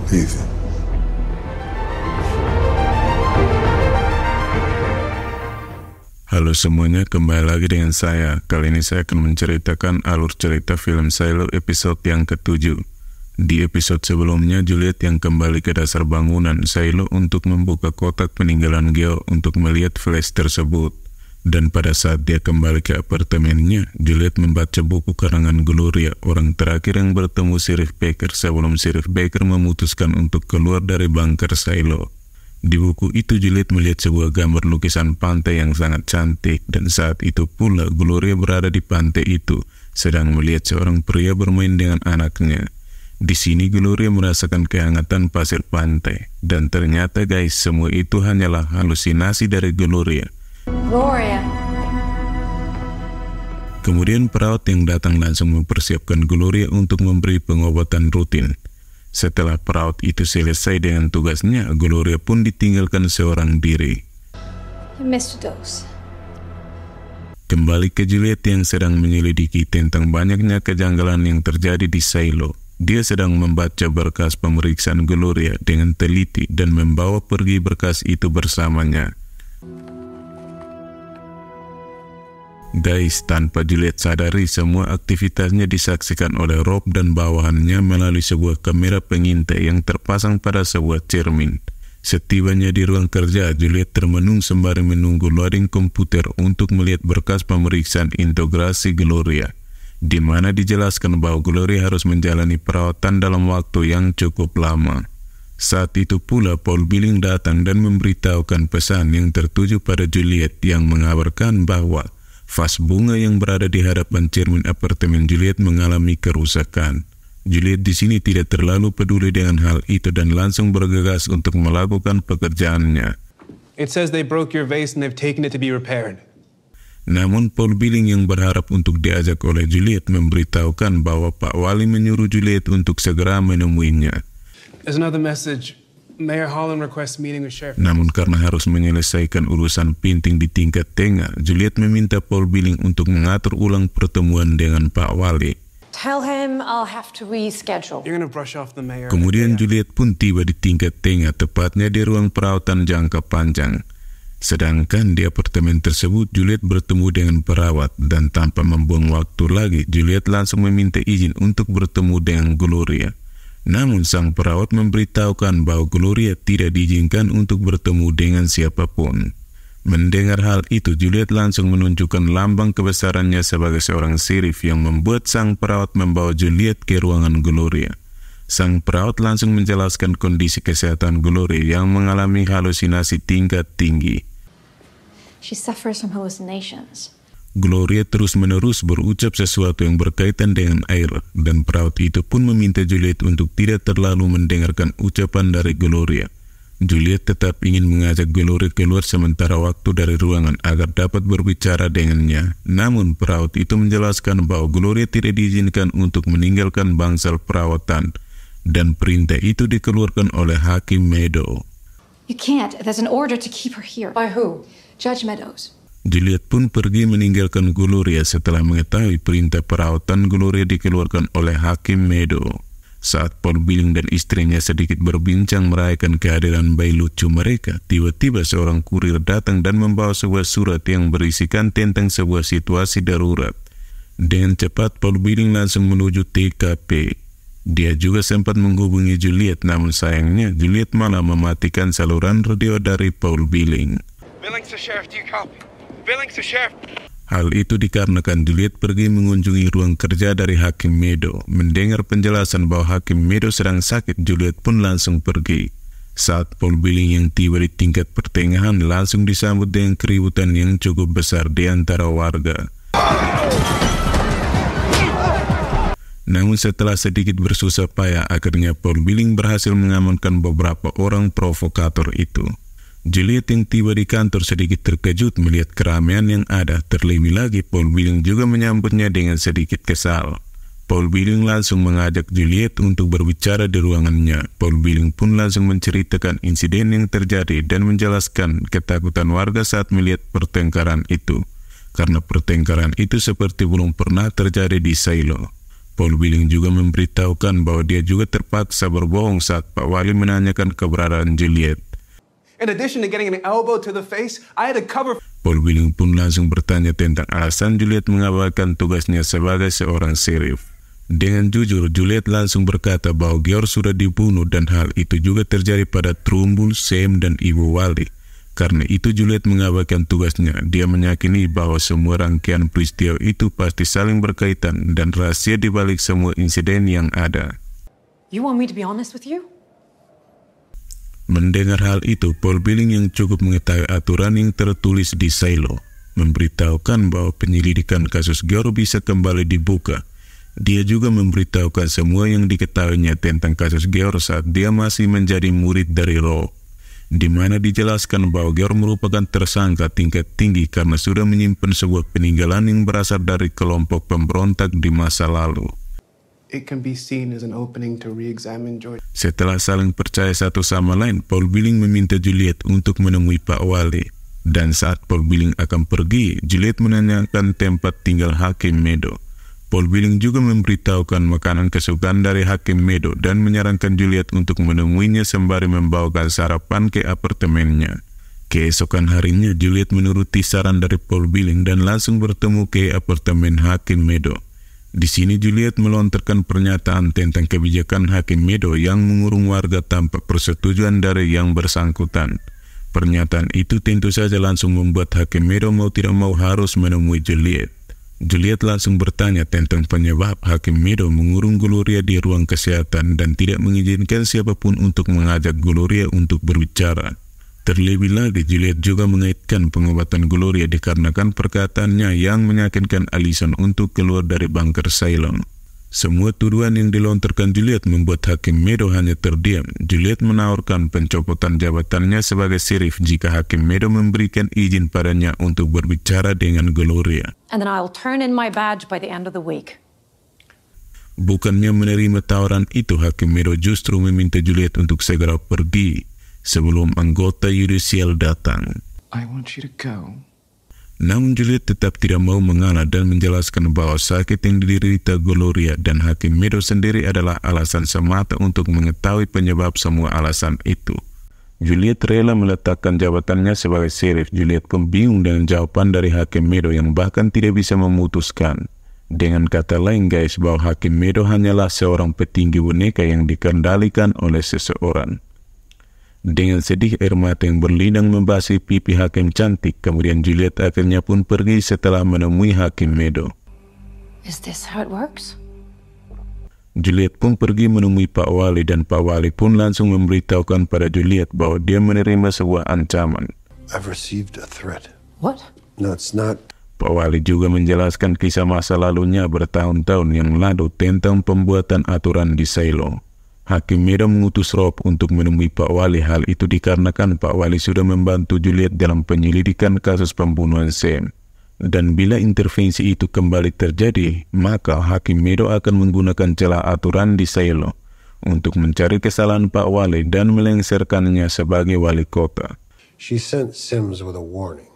Ethan. Halo semuanya, kembali lagi dengan saya. Kali ini saya akan menceritakan alur cerita film Silo episode yang ke-7. Di episode sebelumnya, Juliet yang kembali ke dasar bangunan Silo untuk membuka kotak peninggalan Geo untuk melihat flash tersebut. Dan pada saat dia kembali ke apartemennya, Juliet membaca buku karangan Gloria, orang terakhir yang bertemu Sheriff Baker sebelum Sheriff Baker memutuskan untuk keluar dari bunker Silo. Di buku itu Juliet melihat sebuah gambar lukisan pantai yang sangat cantik, dan saat itu pula Gloria berada di pantai itu sedang melihat seorang pria bermain dengan anaknya. Di sini Gloria merasakan kehangatan pasir pantai, dan ternyata guys, semua itu hanyalah halusinasi dari Gloria. Kemudian perawat yang datang langsung mempersiapkan Gloria untuk memberi pengobatan rutin. Setelah perawat itu selesai dengan tugasnya, Gloria pun ditinggalkan seorang diri. Kembali ke Juliet yang sedang menyelidiki tentang banyaknya kejanggalan yang terjadi di Silo. Dia sedang membaca berkas pemeriksaan Gloria dengan teliti dan membawa pergi berkas itu bersamanya. Guys, tanpa Juliet sadari, semua aktivitasnya disaksikan oleh Rob dan bawahannya melalui sebuah kamera pengintai yang terpasang pada sebuah cermin. Setibanya di ruang kerja, Juliet termenung sembari menunggu loading komputer untuk melihat berkas pemeriksaan integrasi Gloria, di mana dijelaskan bahwa Gloria harus menjalani perawatan dalam waktu yang cukup lama. Saat itu pula Paul Billing datang dan memberitahukan pesan yang tertuju pada Juliet yang mengabarkan bahwa vas bunga yang berada di hadapan cermin apartemen Juliet mengalami kerusakan. Juliet di sini tidak terlalu peduli dengan hal itu dan langsung bergegas untuk melakukan pekerjaannya. It says they broke your vase and they've taken it to be repaired. Namun Paul Billing yang berharap untuk diajak oleh Juliet memberitahukan bahwa Pak Wali menyuruh Juliet untuk segera menemuinya. There's another message. Mayor Holland requests meeting with Sheriff. Namun karena harus menyelesaikan urusan penting di tingkat tengah, Juliet meminta Paul Billing untuk mengatur ulang pertemuan dengan Pak Wali. Tell him I'll have to reschedule. You're gonna brush off the mayor. Kemudian Juliet pun tiba di tingkat tengah, tepatnya di ruang perawatan jangka panjang. Sedangkan di apartemen tersebut, Juliet bertemu dengan perawat, dan tanpa membuang waktu lagi, Juliet langsung meminta izin untuk bertemu dengan Gloria. Namun sang perawat memberitahukan bahwa Gloria tidak diizinkan untuk bertemu dengan siapapun. Mendengar hal itu, Juliet langsung menunjukkan lambang kebesarannya sebagai seorang sheriff yang membuat sang perawat membawa Juliet ke ruangan Gloria. Sang perawat langsung menjelaskan kondisi kesehatan Gloria yang mengalami halusinasi tingkat tinggi. She suffers from hallucinations. Gloria terus-menerus berucap sesuatu yang berkaitan dengan air, dan perawat itu pun meminta Juliet untuk tidak terlalu mendengarkan ucapan dari Gloria. Juliet tetap ingin mengajak Gloria keluar sementara waktu dari ruangan agar dapat berbicara dengannya. Namun perawat itu menjelaskan bahwa Gloria tidak diizinkan untuk meninggalkan bangsal perawatan, dan perintah itu dikeluarkan oleh Hakim Meadow. You can't. There's an order to keep her here. By who? Judge Meadows. Juliet pun pergi meninggalkan Gloria setelah mengetahui perintah perawatan Gloria dikeluarkan oleh Hakim Meadow. Saat Paul Billing dan istrinya sedikit berbincang merayakan kehadiran bayi lucu mereka, tiba-tiba seorang kurir datang dan membawa sebuah surat yang berisikan tentang sebuah situasi darurat. Dengan cepat Paul Billing langsung menuju TKP. Dia juga sempat menghubungi Juliet, namun sayangnya Juliet malah mematikan saluran radio dari Paul Billing. Billings to Sheriff, do you copy? Billings to Sheriff. Hal itu dikarenakan Juliet pergi mengunjungi ruang kerja dari Hakim Meadow. Mendengar penjelasan bahwa Hakim Meadow sedang sakit, Juliet pun langsung pergi. Saat Paul Billing yang tiba di tingkat pertengahan langsung disambut dengan keributan yang cukup besar di antara warga. Namun setelah sedikit bersusah payah, akhirnya Paul Billing berhasil mengamankan beberapa orang provokator itu. Juliet yang tiba di kantor sedikit terkejut melihat keramaian yang ada. Terlebih lagi, Paul Billing juga menyambutnya dengan sedikit kesal. Paul Billing langsung mengajak Juliet untuk berbicara di ruangannya. Paul Billing pun langsung menceritakan insiden yang terjadi dan menjelaskan ketakutan warga saat melihat pertengkaran itu, karena pertengkaran itu seperti belum pernah terjadi di Silo. Paul Willing juga memberitahukan bahwa dia juga terpaksa berbohong saat Pak Wali menanyakan keberadaan Juliet. In addition to getting an elbow to the face, I had to cover. Paul Willing pun langsung bertanya tentang alasan Juliet mengabaikan tugasnya sebagai seorang sheriff. Dengan jujur, Juliet langsung berkata bahwa George sudah dibunuh dan hal itu juga terjadi pada Trumbull, Sam, dan Ibu Wali. Karena itu Juliet mengabaikan tugasnya. Dia meyakini bahwa semua rangkaian peristiwa itu pasti saling berkaitan dan rahasia di balik semua insiden yang ada. You want me to be honest with you? Mendengar hal itu, Paul Willing yang cukup mengetahui aturan yang tertulis di silo, memberitahukan bahwa penyelidikan kasus George bisa kembali dibuka. Dia juga memberitahukan semua yang diketahuinya tentang kasus George saat dia masih menjadi murid dari Rowe, di mana dijelaskan bahwa George merupakan tersangka tingkat tinggi karena sudah menyimpan sebuah peninggalan yang berasal dari kelompok pemberontak di masa lalu. It can be seen as an opening to re-examine George. Setelah saling percaya satu sama lain, Paul Willing meminta Juliet untuk menemui Pak Wali. Dan saat Paul Willing akan pergi, Juliet menanyakan tempat tinggal Hakim Meadow. Paul Willing juga memberitahukan makanan kesukaan dari Hakim Meadow dan menyarankan Juliet untuk menemuinya sembari membawakan sarapan ke apartemennya. Keesokan harinya, Juliet menuruti saran dari Paul Willing dan langsung bertemu ke apartemen Hakim Meadow. Di sini Juliet melontarkan pernyataan tentang kebijakan Hakim Meadow yang mengurung warga tanpa persetujuan dari yang bersangkutan. Pernyataan itu tentu saja langsung membuat Hakim Meadow mau tidak mau harus menemui Juliet. Juliet langsung bertanya tentang penyebab Hakim Meadow mengurung Gloria di ruang kesehatan dan tidak mengizinkan siapapun untuk mengajak Gloria untuk berbicara. Terlebih lagi, Juliet juga mengaitkan pengobatan Gloria dikarenakan perkataannya yang meyakinkan Allison untuk keluar dari bunker Ceylon. Semua tuduhan yang dilontarkan Juliet membuat Hakim Meadow hanya terdiam. Juliet menawarkan pencopotan jabatannya sebagai sheriff jika Hakim Meadow memberikan izin padanya untuk berbicara dengan Gloria. And then I'll turn in my badge by the end of the week. Bukannya menerima tawaran itu, Hakim Meadow justru meminta Juliet untuk segera pergi sebelum anggota yudisial datang. I want you to go. Namun Juliet tetap tidak mau mengalah dan menjelaskan bahwa sakit yang diderita Gloria dan Hakim Meadow sendiri adalah alasan semata untuk mengetahui penyebab semua alasan itu. Juliet rela meletakkan jabatannya sebagai sheriff. Juliet pun bingung dengan jawaban dari Hakim Meadow yang bahkan tidak bisa memutuskan. Dengan kata lain guys, bahwa Hakim Meadow hanyalah seorang petinggi boneka yang dikendalikan oleh seseorang. Dengan sedih air mata yang berlinang membasahi pipi Hakim cantik, kemudian Juliet akhirnya pun pergi setelah menemui Hakim Meadow. Is this how it works? Juliet pun pergi menemui Pak Wali dan Pak Wali pun langsung memberitahukan pada Juliet bahwa dia menerima sebuah ancaman. I've received a threat. What? No, it's not. Pak Wali juga menjelaskan kisah masa lalunya bertahun-tahun yang lalu tentang pembuatan aturan di Ceylon. Hakim Meadow mengutus Rob untuk menemui Pak Wali. Hal itu dikarenakan Pak Wali sudah membantu Juliet dalam penyelidikan kasus pembunuhan Sam. Dan bila intervensi itu kembali terjadi, maka Hakim Meadow akan menggunakan celah aturan di Ceylon untuk mencari kesalahan Pak Wali dan melengsarkannya sebagai wali kota. She sent Sims with a warning.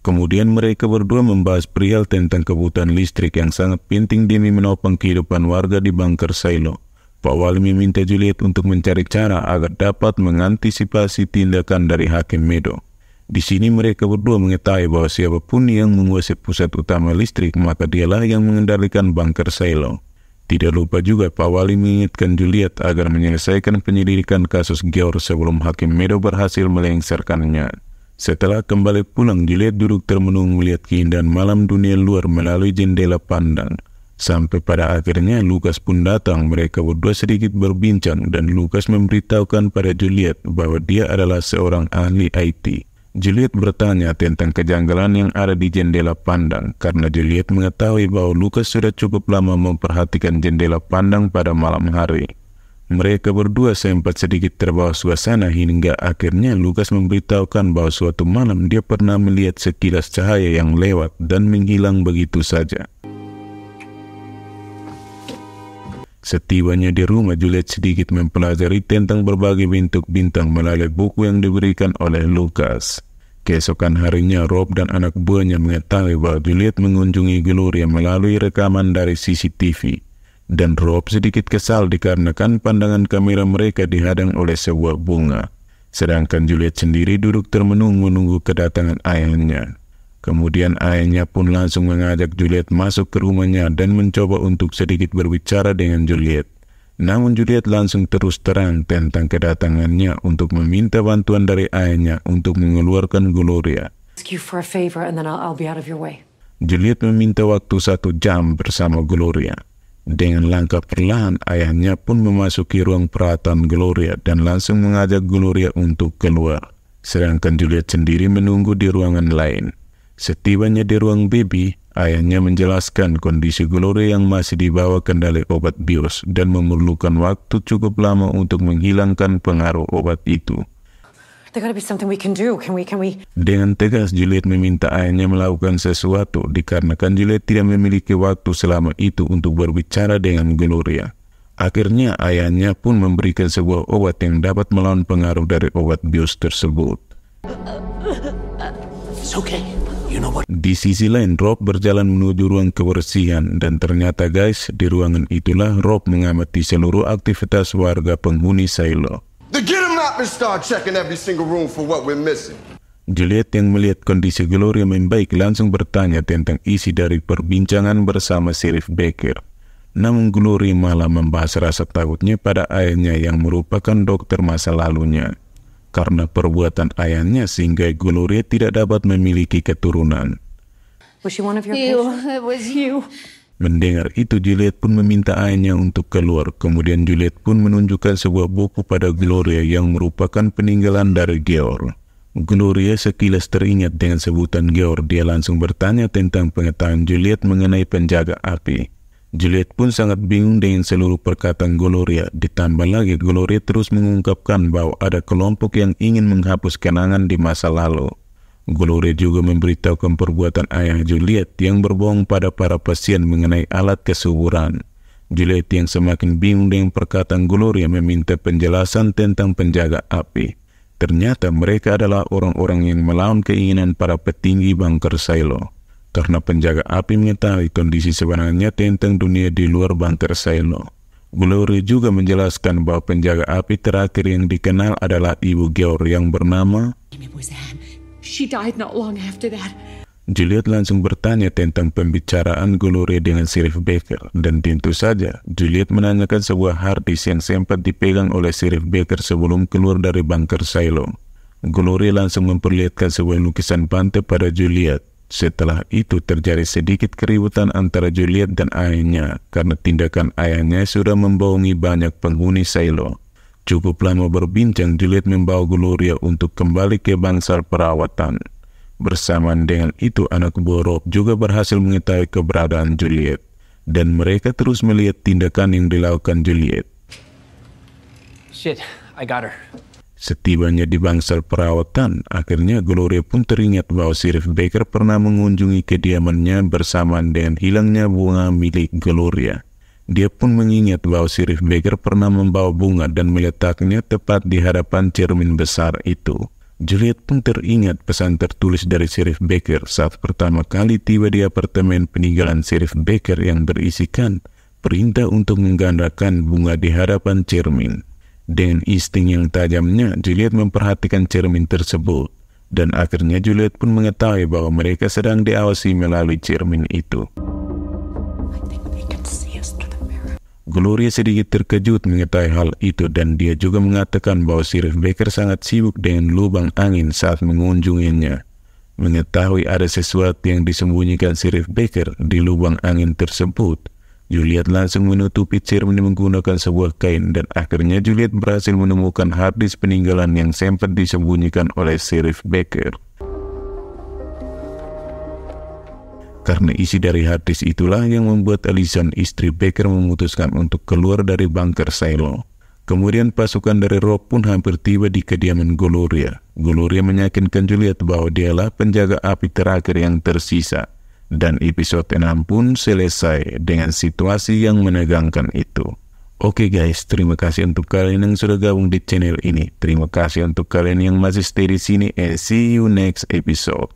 Kemudian mereka berdua membahas perihal tentang kebutuhan listrik yang sangat penting demi menopang kehidupan warga di bunker Ceylon. Pak Wali meminta Juliet untuk mencari cara agar dapat mengantisipasi tindakan dari Hakim Meadow. Di sini mereka berdua mengetahui bahwa siapapun yang menguasai pusat utama listrik, maka dialah yang mengendalikan bunker Ceylon. Tidak lupa juga Pak Wali mengingatkan Juliet agar menyelesaikan penyelidikan kasus George sebelum Hakim Meadow berhasil melengsarkannya. Setelah kembali pulang, Juliet duduk termenung melihat keindahan malam dunia luar melalui jendela pandang. Sampai pada akhirnya Lucas pun datang. Mereka berdua sedikit berbincang dan Lucas memberitahukan pada Juliet bahwa dia adalah seorang ahli IT. Juliet bertanya tentang kejanggalan yang ada di jendela pandang karena Juliet mengetahui bahwa Lucas sudah cukup lama memperhatikan jendela pandang pada malam hari. Mereka berdua sempat sedikit terbawa suasana hingga akhirnya Lucas memberitahukan bahwa suatu malam dia pernah melihat sekilas cahaya yang lewat dan menghilang begitu saja. Setibanya di rumah, Juliet sedikit mempelajari tentang berbagai bentuk bintang melalui buku yang diberikan oleh Lucas. Keesokan harinya, Rob dan anak buahnya mengetahui bahwa Juliet mengunjungi Gloria melalui rekaman dari CCTV. Dan Rob sedikit kesal dikarenakan pandangan kamera mereka dihadang oleh sebuah bunga. Sedangkan Juliet sendiri duduk termenung menunggu kedatangan ayahnya. Kemudian ayahnya pun langsung mengajak Juliet masuk ke rumahnya dan mencoba untuk sedikit berbicara dengan Juliet. Namun Juliet langsung terus terang tentang kedatangannya untuk meminta bantuan dari ayahnya untuk mengeluarkan Gloria. Ask you for a favor and then I'll be out of your way. Juliet meminta waktu 1 jam bersama Gloria. Dengan langkah perlahan, ayahnya pun memasuki ruang perawatan Gloria dan langsung mengajak Gloria untuk keluar. Sedangkan Juliet sendiri menunggu di ruangan lain. Setibanya di ruang baby, ayahnya menjelaskan kondisi Gloria yang masih di bawah kendali obat bios dan memerlukan waktu cukup lama untuk menghilangkan pengaruh obat itu. There gotta be something we can do. Can we? Dengan tegas, Juliet meminta ayahnya melakukan sesuatu dikarenakan Juliet tidak memiliki waktu selama itu untuk berbicara dengan Gloria. Akhirnya, ayahnya pun memberikan sebuah obat yang dapat melawan pengaruh dari obat bios tersebut. It's okay. You know what? Di sisi lain, Rob berjalan menuju ruang kebersihan dan ternyata guys, di ruangan itulah Rob mengamati seluruh aktivitas warga penghuni silo. Then get him out and start checking every single room for what we're missing. Juliet yang melihat kondisi Gloria membaik langsung bertanya tentang isi dari perbincangan bersama Sheriff Baker. Namun Gloria malah membahas rasa takutnya pada ayahnya yang merupakan dokter masa lalunya. Karena perbuatan ayahnya sehingga Gloria tidak dapat memiliki keturunan. Was she one of your patients? It was you. Mendengar itu, Juliet pun meminta ayahnya untuk keluar. Kemudian Juliet pun menunjukkan sebuah buku pada Gloria yang merupakan peninggalan dari Georg. Gloria sekilas teringat dengan sebutan Georg. Dia langsung bertanya tentang pengetahuan Juliet mengenai penjaga api. Juliet pun sangat bingung dengan seluruh perkataan Gloria. Ditambah lagi, Gloria terus mengungkapkan bahwa ada kelompok yang ingin menghapus kenangan di masa lalu. Gloria juga memberitahukan perbuatan ayah Juliet yang berbohong pada para pasien mengenai alat kesuburan. Juliet yang semakin bingung dengan perkataan Gloria meminta penjelasan tentang penjaga api. Ternyata mereka adalah orang-orang yang melawan keinginan para petinggi bunker silo. Karena penjaga api mengetahui kondisi sebenarnya tentang dunia di luar bunker silo. Gloria juga menjelaskan bahwa penjaga api terakhir yang dikenal adalah ibu Georg yang bernama It was Anne. She died not long after that. Juliet langsung bertanya tentang pembicaraan Gloria dengan Sheriff Baker. Dan tentu saja, Juliet menanyakan sebuah hard disk yang sempat dipegang oleh Sheriff Baker sebelum keluar dari bunker silo. Gloria langsung memperlihatkan sebuah lukisan pantai pada Juliet. Setelah itu terjadi sedikit keributan antara Juliet dan ayahnya karena tindakan ayahnya sudah membohongi banyak penghuni silo. Cukup lama berbincang, Juliet membawa Gloria untuk kembali ke bangsal perawatan. Bersamaan dengan itu, anak buah Rob juga berhasil mengetahui keberadaan Juliet. Dan mereka terus melihat tindakan yang dilakukan Juliet. Shit, I got her. Setibanya di bangsal perawatan, akhirnya Gloria pun teringat bahwa Sheriff Baker pernah mengunjungi kediamannya bersamaan dengan hilangnya bunga milik Gloria. Dia pun mengingat bahwa Sheriff Baker pernah membawa bunga dan meletaknya tepat di hadapan cermin besar itu. Juliet pun teringat pesan tertulis dari Sheriff Baker saat pertama kali tiba di apartemen peninggalan Sheriff Baker yang berisikan perintah untuk menggandakan bunga di hadapan cermin. Dengan insting yang tajamnya, Juliet memperhatikan cermin tersebut. Dan akhirnya Juliet pun mengetahui bahwa mereka sedang diawasi melalui cermin itu. Gloria sedikit terkejut mengetahui hal itu dan dia juga mengatakan bahwa Sheriff Baker sangat sibuk dengan lubang angin saat mengunjunginya. Mengetahui ada sesuatu yang disembunyikan Sheriff Baker di lubang angin tersebut, Juliet langsung menutupi cermin menggunakan sebuah kain dan akhirnya Juliet berhasil menemukan hard disk peninggalan yang sempat disembunyikan oleh Sheriff Baker. Karena isi dari hard disk itulah yang membuat Allison, istri Baker, memutuskan untuk keluar dari bunker silo. Kemudian pasukan dari Rob pun hampir tiba di kediaman Gloria. Gloria meyakinkan Juliet bahwa dialah penjaga api terakhir yang tersisa. Dan episode 6 pun selesai dengan situasi yang menegangkan itu. Oke guys, terima kasih untuk kalian yang sudah gabung di channel ini. Terima kasih untuk kalian yang masih stay di sini, and see you next episode.